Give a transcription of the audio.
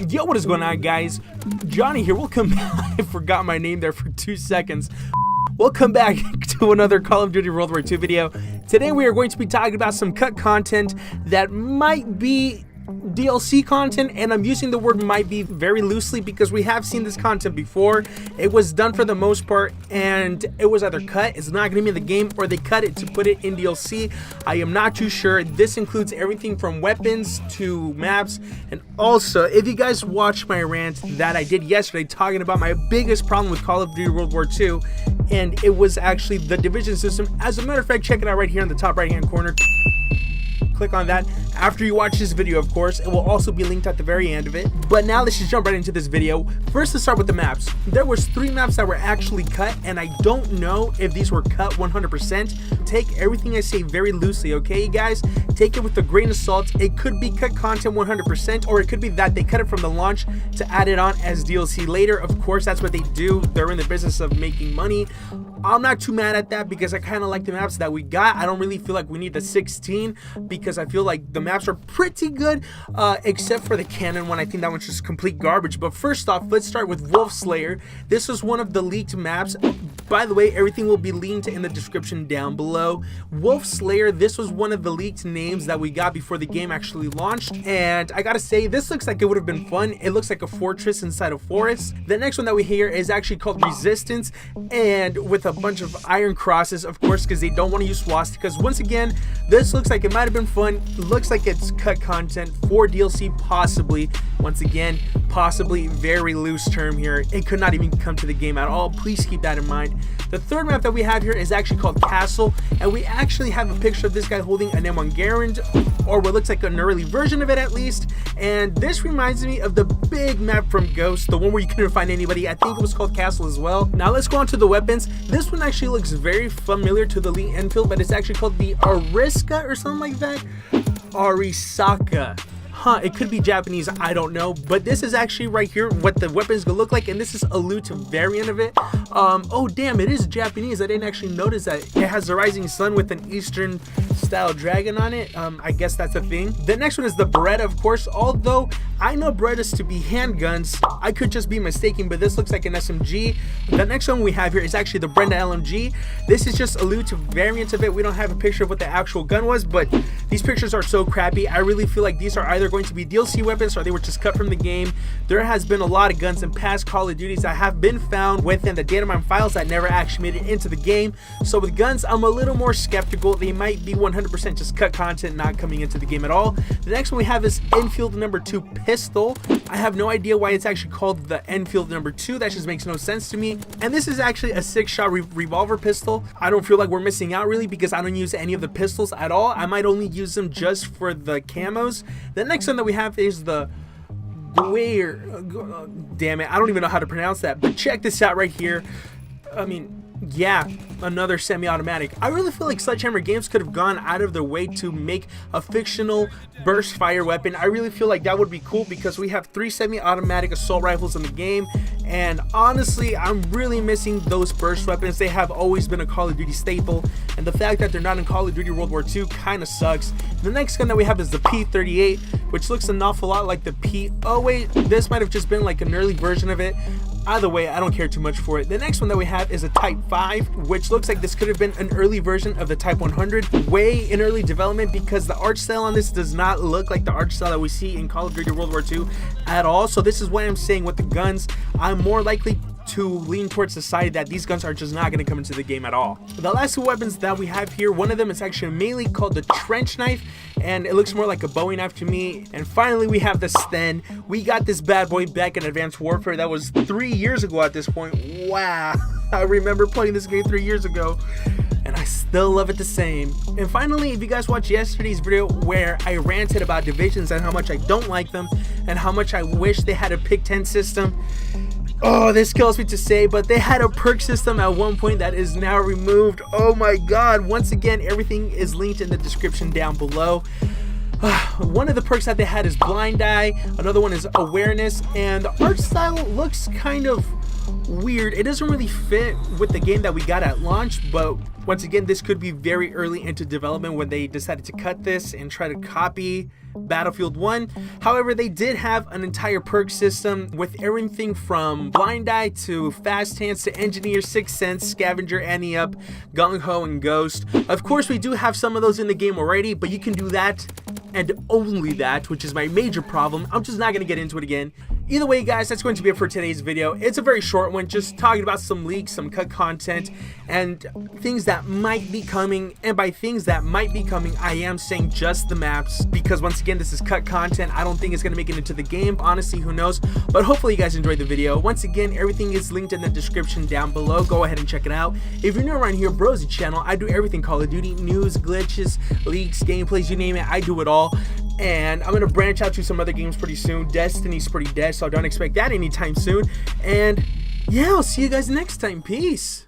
Yo, what is going on, guys? Johnny here. Welcome back. I forgot my name there for 2 seconds. Welcome back to another Call of Duty World War II video. Today we are going to be talking about some cut content that might be DLC content, and I'm using the word might be very loosely because we have seen this content before. It was done for the most part, and it was either cut, it's not going to be in the game, or they cut it to put it in DLC. I am not too sure. This includes everything from weapons to maps, and also, if you guys watched my rant that I did yesterday talking about my biggest problem with Call of Duty World War II, and it was actually the division system. As a matter of fact, check it out right here in the top right hand corner. Click on that after you watch this video, of course. It will also be linked at the very end of it. But now let's just jump right into this video. First, let's start with the maps. There was 3 maps that were actually cut, and I don't know if these were cut 100%. Take everything I say very loosely, okay, you guys? Take it with a grain of salt. It could be cut content 100%, or it could be that they cut it from the launch to add it on as DLC later. Of course, that's what they do. They're in the business of making money. I'm not too mad at that because I kind of like the maps that we got. I don't really feel like we need the 16 because I feel like the maps are pretty good, except for the cannon one. I think that one's just complete garbage. But first off, let's start with Wolf's Lair. This was one of the leaked maps. By the way, everything will be linked in the description down below. Wolf's Lair, this was one of the leaked names that we got before the game actually launched. And I gotta say, this looks like it would have been fun. It looks like a fortress inside a forest. The next one that we hear is actually called Resistance, and with a bunch of iron crosses, of course, because they don't want to use swastikas. Once again, this looks like it might have been fun. Looks like it's cut content for DLC, possibly. Once again, possibly, very loose term here. It could not even come to the game at all. Please keep that in mind. The third map that we have here is actually called Castle, and we actually have a picture of this guy holding an M1 or what looks like an early version of it at least. And this reminds me of the big map from Ghost, the one where you couldn't find anybody. I think it was called Castle as well. Now let's go on to the weapons. This one actually looks very familiar to the Lee Enfield, but it's actually called the Ariska or something like that. Arisaka. It could be Japanese, I don't know, but this is actually right here what the weapons gonna look like, and this is a loot variant of it. Oh damn, it is Japanese. I didn't actually notice that. It has the rising sun with an Eastern style dragon on it. I guess that's a thing. The next one is the Beretta, of course, although I know Berettas to be handguns. I could just be mistaken, but this looks like an SMG. The next one we have here is actually the Brenda LMG. This is just a loot variant of it. We don't have a picture of what the actual gun was, but these pictures are so crappy. I really feel like these are either going to be DLC weapons or they were just cut from the game. There has been a lot of guns in past Call of Duties that have been found within the data mine files that never actually made it into the game. So with guns, I'm a little more skeptical. They might be 100% just cut content, not coming into the game at all. The next one we have is Enfield #2 pistol. I have no idea why it's actually called the Enfield #2. That just makes no sense to me. And this is actually a 6-shot revolver pistol. I don't feel like we're missing out really because I don't use any of the pistols at all. I might only use them just for the camos. The next one that we have is the damn it, I don't even know how to pronounce that, but check this out right here. I mean, yeah, another semi-automatic. I really feel like Sledgehammer Games could have gone out of their way to make a fictional burst fire weapon. I really feel like that would be cool because we have 3 semi-automatic assault rifles in the game, and honestly, I'm really missing those burst weapons. They have always been a Call of Duty staple, and the fact that they're not in Call of Duty World War II kind of sucks. The next gun that we have is the P38, which looks an awful lot like the oh wait, this might have just been like an early version of it. Either way, I don't care too much for it. The next one that we have is a Type 5, which looks like this could have been an early version of the Type 100, way in early development, because the art style on this does not look like the art style that we see in Call of Duty World War II at all. So this is what I'm saying with the guns. I'm more likely to lean towards the side that these guns are just not going to come into the game at all. The last 2 weapons that we have here, one of them is actually a melee called the Trench Knife, and it looks more like a Bowie knife to me. And finally we have the Sten. We got this bad boy back in Advanced Warfare. That was 3 years ago at this point. Wow, I remember playing this game 3 years ago, and I still love it the same. And finally, if you guys watched yesterday's video where I ranted about divisions and how much I don't like them and how much I wish they had a pick 10 system, oh, this kills me to say, but they had a perk system at one point that is now removed. Oh my god. Once again, everything is linked in the description down below. One of the perks that they had is Blind Eye, another one is Awareness, and the art style looks kind of weird. It doesn't really fit with the game that we got at launch, but Once again, this could be very early into development when they decided to cut this and try to copy Battlefield 1. However, they did have an entire perk system with everything from Blind Eye to Fast Hands to Engineer, Sixth Sense, Scavenger, Ante Up, Gung Ho, and Ghost. Of course, we do have some of those in the game already, but you can do that and only that, which is my major problem. I'm just not going to get into it again. Either way, guys, that's going to be it for today's video. It's a very short one, just talking about some leaks, some cut content, and things that might be coming. And by things that might be coming, I am saying just the maps, because once again, this is cut content. I don't think it's going to make it into the game. Honestly, who knows? But hopefully you guys enjoyed the video. Once again, everything is linked in the description down below. Go ahead and check it out. If you're new around here, Bro's channel, I do everything Call of Duty, news, glitches, leaks, gameplays, you name it, I do it all. And I'm going to branch out to some other games pretty soon. Destiny's pretty dead, so don't expect that anytime soon. And yeah, I'll see you guys next time. Peace.